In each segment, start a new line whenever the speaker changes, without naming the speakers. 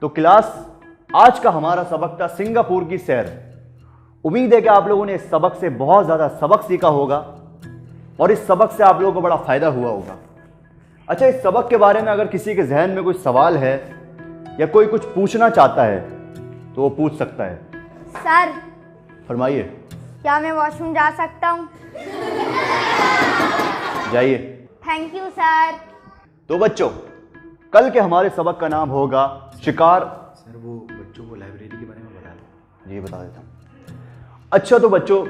तो क्लास, आज का हमारा सबक था सिंगापुर की सैर। उम्मीद है कि आप लोगों ने इस सबक से बहुत ज़्यादा सबक सीखा होगा और इस सबक से आप लोगों को बड़ा फ़ायदा हुआ होगा। अच्छा, इस सबक के बारे में अगर किसी के जहन में कोई सवाल है या कोई कुछ पूछना चाहता है तो वो पूछ सकता है।
सर,
फरमाइए।
क्या मैं वॉशरूम जा सकता हूँ?
जाइए।
Thank you sir.
तो बच्चों, कल के हमारे सबक का नाम होगा शिकार।
सर, वो बच्चों को लाइब्रेरी के बारे में बता दो।
जी, बता देता हूँ। अच्छा, तो बच्चों,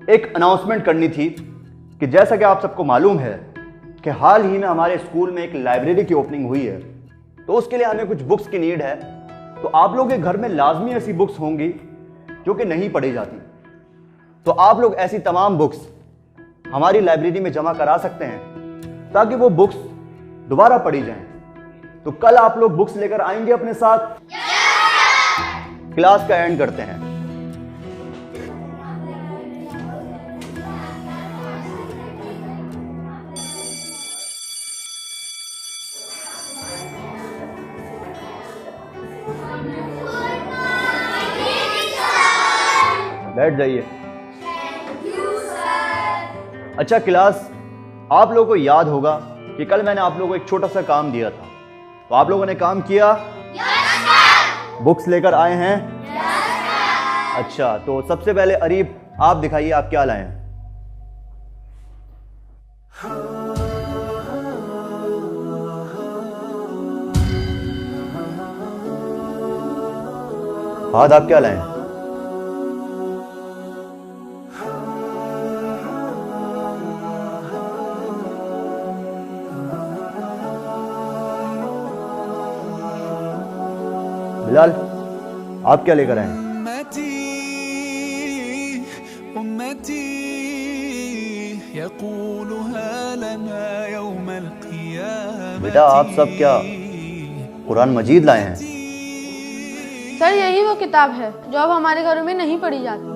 एक अनाउंसमेंट करनी थी कि जैसा कि आप सबको मालूम है कि हाल ही में हमारे स्कूल में एक लाइब्रेरी की ओपनिंग हुई है, तो उसके लिए हमें कुछ बुक्स की नीड है। तो आप लोगों के घर में लाजमी ऐसी बुक्स होंगी जो कि नहीं पढ़ी जाती, तो आप लोग ऐसी तमाम बुक्स हमारी लाइब्रेरी में जमा करा सकते हैं ताकि वो बुक्स दोबारा पढ़ी जाएं। तो कल आप लोग बुक्स लेकर आएंगे अपने साथ? क्लास का एंड करते हैं। बैठ जाइए। अच्छा क्लास, आप लोगों को याद होगा कि कल मैंने आप लोगों को एक छोटा सा काम दिया था, तो आप लोगों ने काम किया? बुक्स लेकर आए हैं? अच्छा, तो सबसे पहले अरीब, आप दिखाइए आप क्या लाए हैं। हाथ, आप क्या लाए हैं? बिलाल, आप क्या लेकर आए हैं? बेटा, आप सब क्या कुरान मजीद लाए हैं?
सर, यही वो किताब है जो अब हमारे घरों में नहीं पढ़ी जाती।